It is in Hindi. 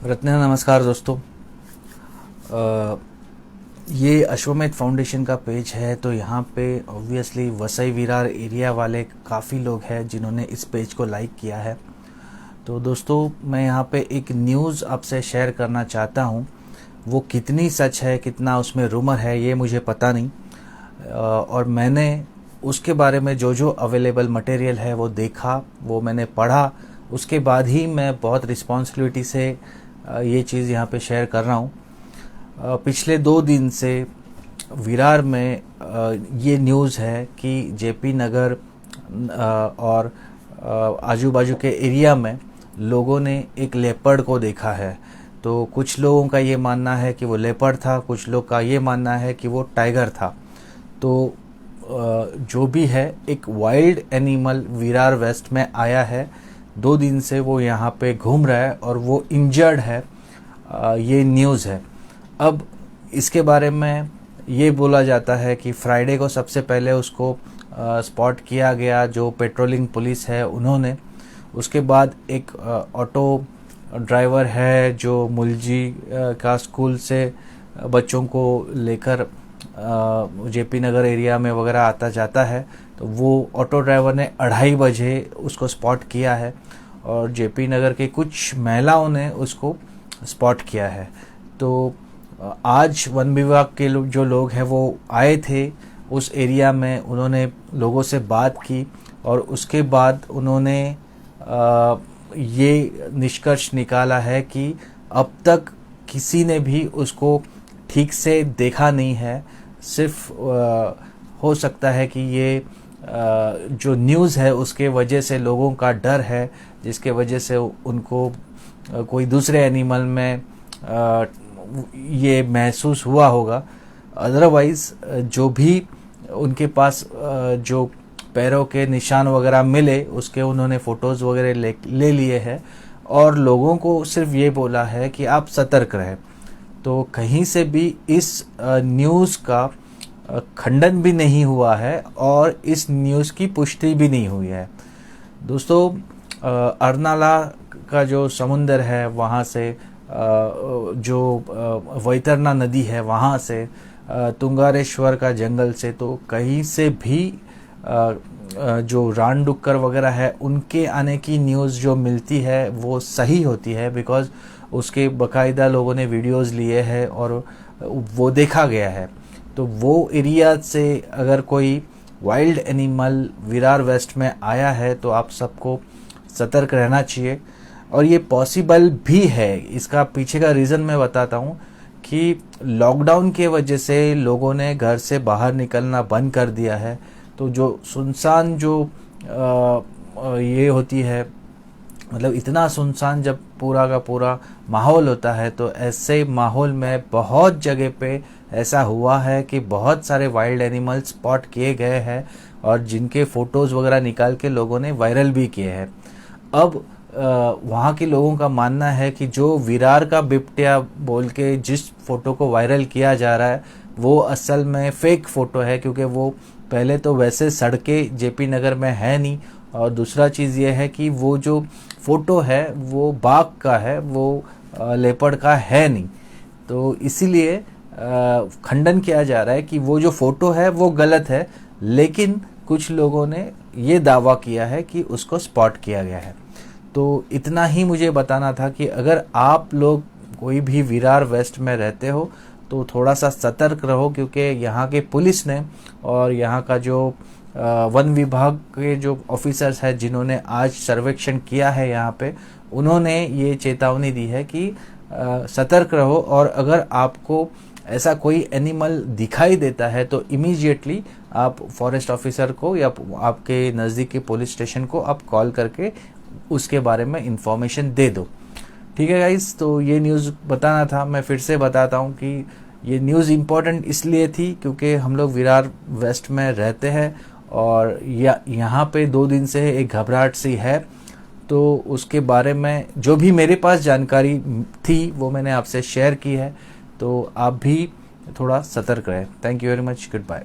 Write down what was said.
रत्न नमस्कार दोस्तों। ये अश्वमेध फाउंडेशन का पेज है, तो यहाँ पे ऑब्वियसली वसई विरार एरिया वाले काफ़ी लोग हैं जिन्होंने इस पेज को लाइक किया है। तो दोस्तों, मैं यहाँ पे एक न्यूज़ आपसे शेयर करना चाहता हूँ। वो कितनी सच है, कितना उसमें रूमर है, ये मुझे पता नहीं। और मैंने उसके बारे में जो जो अवेलेबल मटेरियल है वो देखा, वो मैंने पढ़ा। उसके बाद ही मैं बहुत रिस्पॉन्सिबिलिटी से ये चीज़ यहाँ पे शेयर कर रहा हूँ। पिछले 2 दिन से विरार में ये न्यूज़ है कि जेपी नगर और आजू बाजू के एरिया में लोगों ने एक लेपर्ड को देखा है। तो कुछ लोगों का ये मानना है कि वो लेपर्ड था, कुछ लोग का ये मानना है कि वो टाइगर था। तो जो भी है, एक वाइल्ड एनिमल विरार वेस्ट में आया है। 2 दिन से वो यहाँ पे घूम रहा है और वो इंजर्ड है। ये न्यूज़ है। अब इसके बारे में ये बोला जाता है कि फ्राइडे को सबसे पहले उसको स्पॉट किया गया, जो पेट्रोलिंग पुलिस है उन्होंने। उसके बाद एक ऑटो ड्राइवर है जो मुलजी का स्कूल से बच्चों को लेकर जेपी नगर एरिया में वगैरह आता जाता है, तो वो ऑटो ड्राइवर ने 2:30 बजे उसको स्पॉट किया है और जेपी नगर के कुछ महिलाओं ने उसको स्पॉट किया है। तो आज वन विभाग के जो लोग हैं वो आए थे उस एरिया में, उन्होंने लोगों से बात की और उसके बाद उन्होंने ये निष्कर्ष निकाला है कि अब तक किसी ने भी उसको ठीक से देखा नहीं है। सिर्फ हो सकता है कि ये जो न्यूज़ है उसके वजह से लोगों का डर है, जिसके वजह से उनको कोई दूसरे एनिमल में ये महसूस हुआ होगा। अदरवाइज़ जो भी उनके पास जो पैरों के निशान वगैरह मिले उसके उन्होंने फ़ोटोज़ वगैरह ले लिए हैं और लोगों को सिर्फ ये बोला है कि आप सतर्क रहें। तो कहीं से भी इस न्यूज़ का खंडन भी नहीं हुआ है और इस न्यूज़ की पुष्टि भी नहीं हुई है। दोस्तों, अर्नाला का जो समुंदर है वहाँ से, जो वैतरना नदी है वहाँ से, तुंगारेश्वर का जंगल से, तो कहीं से भी जो रानडुक्कर वगैरह है उनके आने की न्यूज़ जो मिलती है वो सही होती है, बिकॉज़ उसके बाकायदा लोगों ने वीडियोस लिए हैं और वो देखा गया है। तो वो एरिया से अगर कोई वाइल्ड एनिमल विरार वेस्ट में आया है तो आप सबको सतर्क रहना चाहिए। और ये पॉसिबल भी है। इसका पीछे का रीज़न मैं बताता हूँ कि लॉकडाउन के वजह से लोगों ने घर से बाहर निकलना बंद कर दिया है। तो जो सुनसान जो ये होती है, मतलब इतना सुनसान जब पूरा का पूरा माहौल होता है, तो ऐसे माहौल में बहुत जगह पे ऐसा हुआ है कि बहुत सारे वाइल्ड एनिमल्स स्पॉट किए गए हैं और जिनके फ़ोटोज़ वगैरह निकाल के लोगों ने वायरल भी किए हैं। अब वहाँ के लोगों का मानना है कि जो विरार का बिबटिया बोल के जिस फ़ोटो को वायरल किया जा रहा है वो असल में फ़ेक फ़ोटो है, क्योंकि वो पहले तो वैसे सड़कें जेपी नगर में है नहीं, और दूसरा चीज़ ये है कि वो जो फ़ोटो है वो बाघ का है, वो लेपर्ड का है नहीं। तो इसीलिए खंडन किया जा रहा है कि वो जो फ़ोटो है वो गलत है, लेकिन कुछ लोगों ने ये दावा किया है कि उसको स्पॉट किया गया है। तो इतना ही मुझे बताना था कि अगर आप लोग कोई भी विरार वेस्ट में रहते हो तो थोड़ा सा सतर्क रहो, क्योंकि यहाँ के पुलिस ने और यहाँ का जो वन विभाग के जो ऑफिसर्स हैं जिन्होंने आज सर्वेक्षण किया है यहाँ पे, उन्होंने ये चेतावनी दी है कि सतर्क रहो और अगर आपको ऐसा कोई एनिमल दिखाई देता है तो इमीडिएटली आप फॉरेस्ट ऑफिसर को या आपके नज़दीक के पुलिस स्टेशन को आप कॉल करके उसके बारे में इंफॉर्मेशन दे दो। ठीक है गाइस, तो ये न्यूज़ बताना था। मैं फिर से बताता हूँ कि ये न्यूज़ इम्पोर्टेंट इसलिए थी क्योंकि हम लोग विरार वेस्ट में रहते हैं और यहाँ पे 2 दिन से एक घबराहट सी है। तो उसके बारे में जो भी मेरे पास जानकारी थी वो मैंने आपसे शेयर की है। तो आप भी थोड़ा सतर्क रहें। Thank you very much. Good bye.